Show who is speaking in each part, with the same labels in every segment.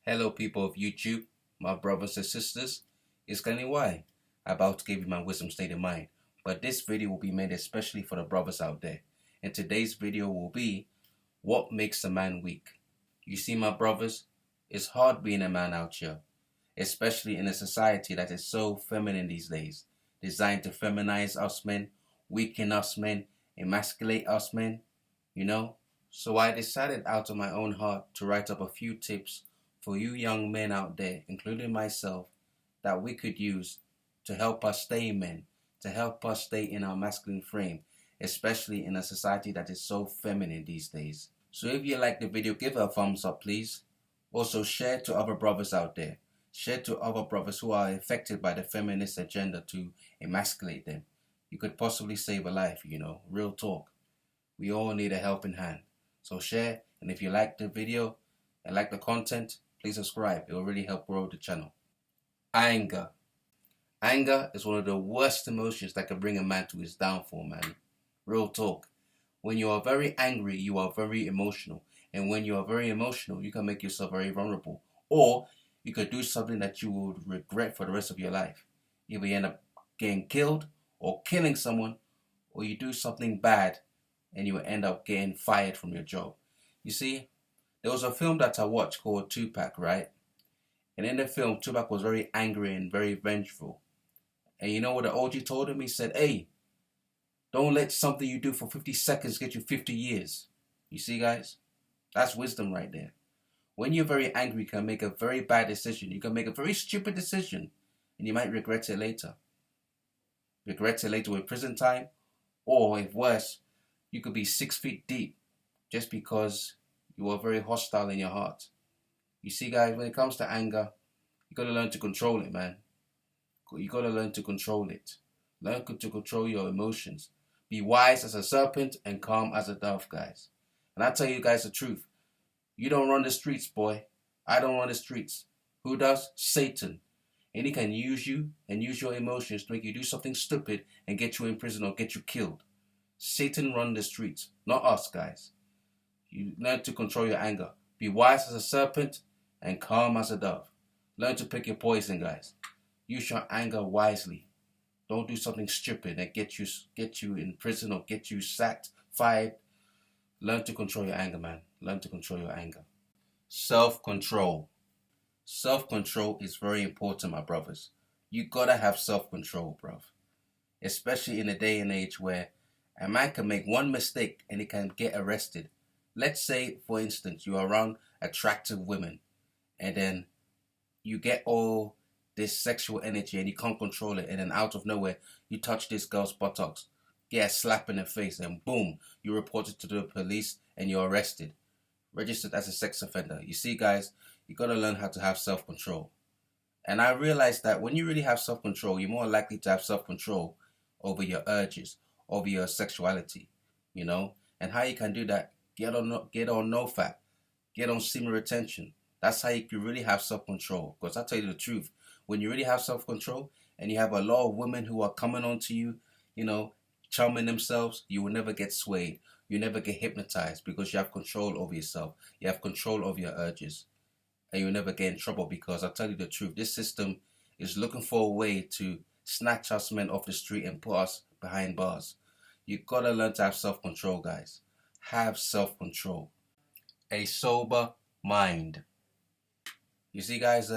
Speaker 1: Hello people of YouTube, my brothers and sisters, it's Kenny Y, about to give you my wisdom state of mind. But this video will be made especially for the brothers out there. And today's video will be, what makes a man weak? You see my brothers, it's hard being a man out here, especially in a society that is so feminine these days, designed to feminize us men, weaken us men, emasculate us men, you know? So I decided out of my own heart to write up a few tips for you young men out there, including myself, that we could use to help us stay men, to help us stay in our masculine frame, especially in a society that is so feminine these days. So if you like the video, give it a thumbs up please. Also share to other brothers out there. Share to other brothers who are affected by the feminist agenda to emasculate them. You could possibly save a life, real talk. We all need a helping hand. So share, and if you like the video and like the content, please subscribe. It will really help grow the channel. Anger. Anger is one of the worst emotions that can bring a man to his downfall, man. Real talk. When you are very angry, you are very emotional. And when you are very emotional, you can make yourself very vulnerable. Or you could do something that you would regret for the rest of your life. Either you end up getting killed or killing someone, or you do something bad and you will end up getting fired from your job. You see, there was a film that I watched called Tupac, right? And in the film, Tupac was very angry and very vengeful. And you know what the OG told him? He said, hey, don't let something you do for 50 seconds get you 50 years. You see, guys? That's wisdom right there. When you're very angry, you can make a very bad decision. You can make a very stupid decision, and you might regret it later. Regret it later with prison time, or if worse, you could be 6 feet deep just because you are very hostile in your heart. You see, guys, when it comes to anger, you got to learn to control it, man. You got to learn to control it. Learn to control your emotions. Be wise as a serpent and calm as a dove, guys. And I tell you guys the truth. You don't run the streets, boy. I don't run the streets. Who does? Satan. And he can use you and use your emotions to make you do something stupid and get you in prison or get you killed. Satan runs the streets, not us, guys. You learn to control your anger. Be wise as a serpent and calm as a dove. Learn to pick your poison, guys. Use your anger wisely. Don't do something stupid that get you in prison or get you sacked, fired. Learn to control your anger, man. Learn to control your anger. Self-control. Self-control is very important, my brothers. You gotta have self-control, bruv. Especially in a day and age where a man can make one mistake and he can get arrested. Let's say, for instance, you are around attractive women and then you get all this sexual energy and you can't control it, and then out of nowhere you touch this girl's buttocks, get a slap in the face, and boom, you report it to the police and you're arrested, registered as a sex offender. You see, guys, you gotta learn how to have self-control. And I realized that when you really have self-control, you're more likely to have self-control over your urges, over your sexuality, and how you can do that. Get on NoFap, get on semen retention. That's how you can really have self-control. Because I tell you the truth, when you really have self-control and you have a lot of women who are coming on to you, charming themselves, you will never get swayed. You never get hypnotized because you have control over yourself. You have control over your urges. And you'll never get in trouble because I tell you the truth, this system is looking for a way to snatch us men off the street and put us behind bars. You gotta learn to have self-control, guys. Have self-control. A sober mind. You see, guys,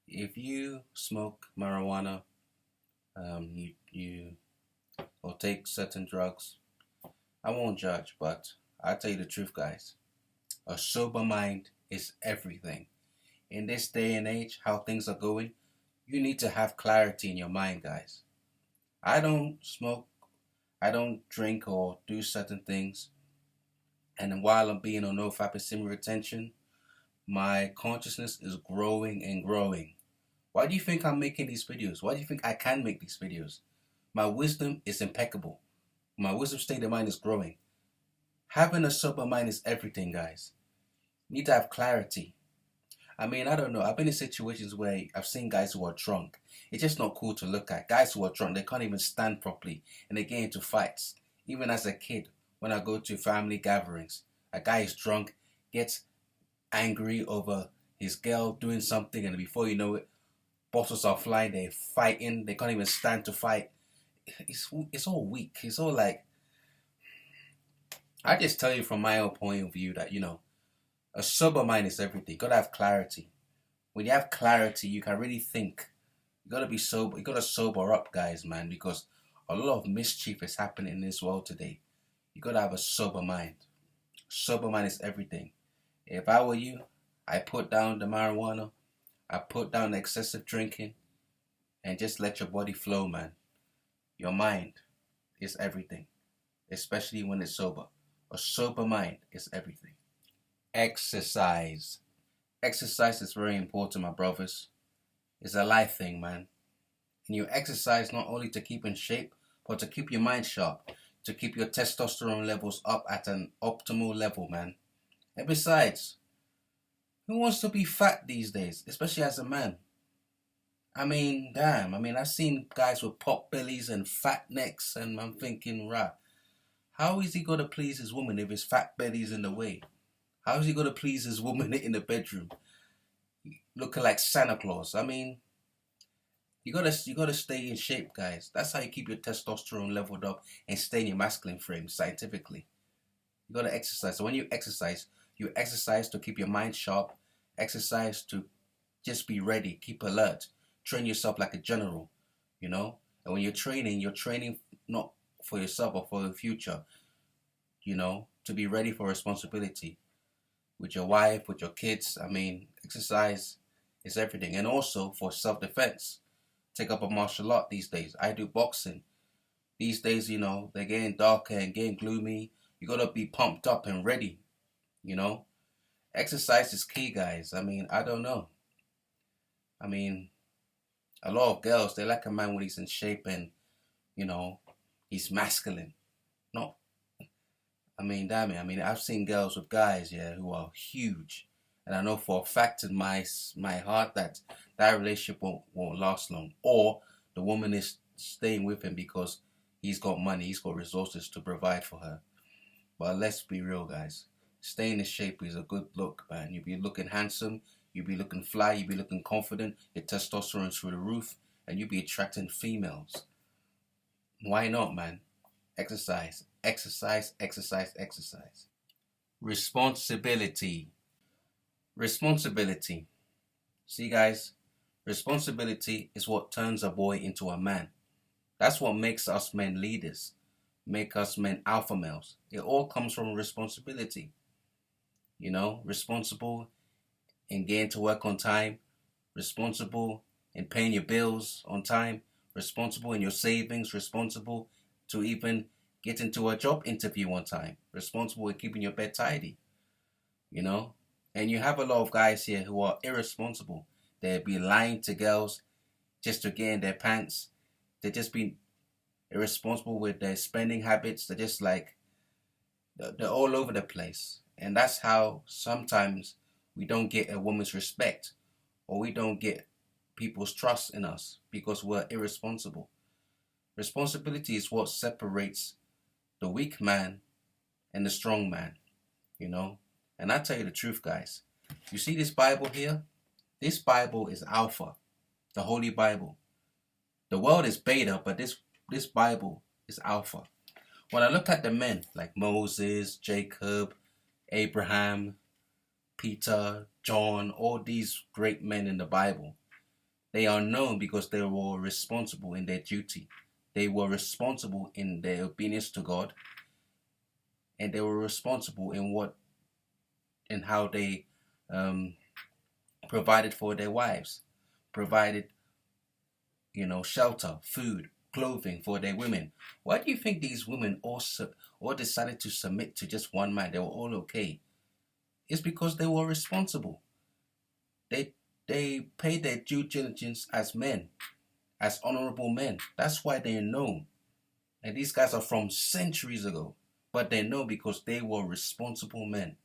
Speaker 1: if you smoke marijuana, you or take certain drugs, I won't judge, but I'll tell you the truth, guys. A sober mind is everything. In this day and age, how things are going, you need to have clarity in your mind, guys. I don't smoke, I don't drink or do certain things, and while I'm being on NoFap and semen retention, my consciousness is growing and growing. Why do you think I'm making these videos? Why do you think I can make these videos? My wisdom is impeccable. My wisdom state of mind is growing. Having a sober mind is everything, guys. You need to have clarity. I mean, I don't know. I've been in situations where I've seen guys who are drunk. It's just not cool to look at. Guys who are drunk, they can't even stand properly and they get into fights. Even as a kid, when I go to family gatherings, a guy is drunk, gets angry over his girl doing something, and before you know it, bottles are flying, they're fighting, they can't even stand to fight. It's all weak. It's all like, I just tell you from my own point of view that, a sober mind is everything. You gotta have clarity. When you have clarity, you can really think. You gotta be sober. You gotta sober up, guys, man, because a lot of mischief is happening in this world today. You gotta have a sober mind. Sober mind is everything. If I were you, I put down the marijuana, I put down the excessive drinking, and just let your body flow, man. Your mind is everything, especially when it's sober. A sober mind is everything. Exercise. Exercise is very important, my brothers. It's a life thing, man. And you exercise not only to keep in shape, but to keep your mind sharp, to keep your testosterone levels up at an optimal level, man. And besides, who wants to be fat these days, especially as a man? I mean, damn. I've seen guys with pot bellies and fat necks, and I'm thinking, rah, how is he going to please his woman if his fat belly's in the way? How is he going to please his woman in the bedroom? Looking like Santa Claus. You gotta stay in shape, guys. That's how you keep your testosterone leveled up and stay in your masculine frame scientifically. You gotta exercise. So when you exercise to keep your mind sharp, exercise to just be ready, keep alert, train yourself like a general, And when you're training not for yourself but for the future, to be ready for responsibility with your wife, with your kids. Exercise is everything. And also for self-defense. Take up a martial art these days. I do boxing. These days, they're getting darker and getting gloomy. You gotta be pumped up and ready, Exercise is key, guys. I don't know. A lot of girls, they like a man when he's in shape and, he's masculine. No. Damn it. I've seen girls with guys, who are huge. And I know for a fact in my heart that relationship won't last long. Or the woman is staying with him because he's got money, he's got resources to provide for her. But let's be real, guys. Staying in shape is a good look, man. You'll be looking handsome, you'll be looking fly, you'll be looking confident, your testosterone's through the roof, and you'll be attracting females. Why not, man? Exercise. Exercise, exercise, exercise. Responsibility. Responsibility. See, guys, responsibility is what turns a boy into a man. That's what makes us men leaders, make us men alpha males. It all comes from responsibility. Responsible in getting to work on time, responsible in paying your bills on time, responsible in your savings, responsible to even get into a job interview on time, responsible in keeping your bed tidy, And you have a lot of guys here who are irresponsible. They'll be lying to girls just to get in their pants. They're just being irresponsible with their spending habits. They're just like, they're all over the place. And that's how sometimes we don't get a woman's respect, or we don't get people's trust in us because we're irresponsible. Responsibility is what separates the weak man and the strong man, And I tell you the truth, guys. You see this Bible here? This Bible is Alpha, the Holy Bible. The world is beta, but this Bible is Alpha. When I look at the men like Moses, Jacob, Abraham, Peter, John, all these great men in the Bible, they are known because they were responsible in their duty. They were responsible in their obedience to God, and they were responsible in how they provided for their wives, provided, shelter, food, clothing for their women. Why do you think these women all decided to submit to just one man? They were all okay. It's because they were responsible. They paid their due diligence as men, as honorable men. That's why they're known. And these guys are from centuries ago. But they know because they were responsible men.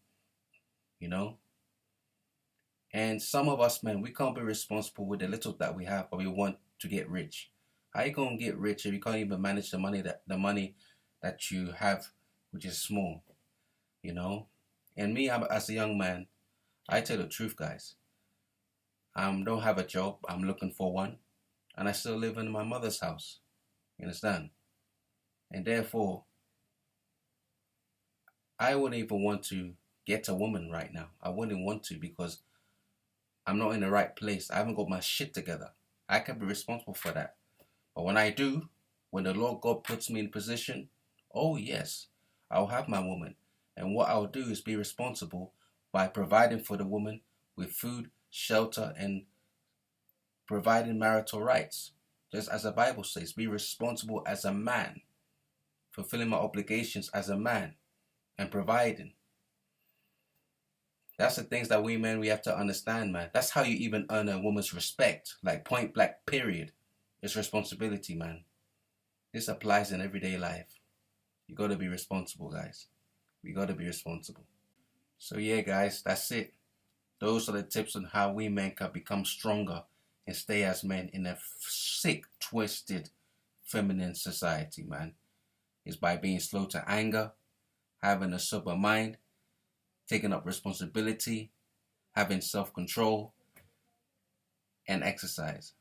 Speaker 1: And some of us men, we can't be responsible with the little that we have, but we want to get rich. How you gonna get rich if you can't even manage the money that you have, which is small? And me, as a young man, I tell the truth, guys. don't have a job. I'm looking for one. And I still live in my mother's house. You understand? And therefore, I wouldn't even want to get a woman right now. I wouldn't want to because I'm not in the right place. I haven't got my shit together. I can be responsible for that. But when I do, when the Lord God puts me in position, oh yes, I'll have my woman. And what I'll do is be responsible by providing for the woman with food, shelter, and providing marital rights. Just as the Bible says, be responsible as a man, fulfilling my obligations as a man and providing. That's the things that we have to understand, man. That's how you even earn a woman's respect. Like point blank, period. It's responsibility, man. This applies in everyday life. You gotta be responsible, guys. We gotta be responsible. So yeah, guys, that's it. Those are the tips on how we men can become stronger and stay as men in a sick, twisted, feminine society, man. It's by being slow to anger, having a sober mind, taking up responsibility, having self-control, and exercise.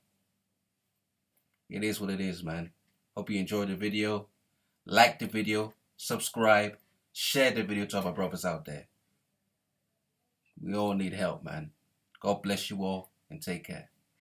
Speaker 1: It is what it is, man. Hope you enjoyed the video. Like the video, subscribe, share the video to other brothers out there. We all need help, man. God bless you all and take care.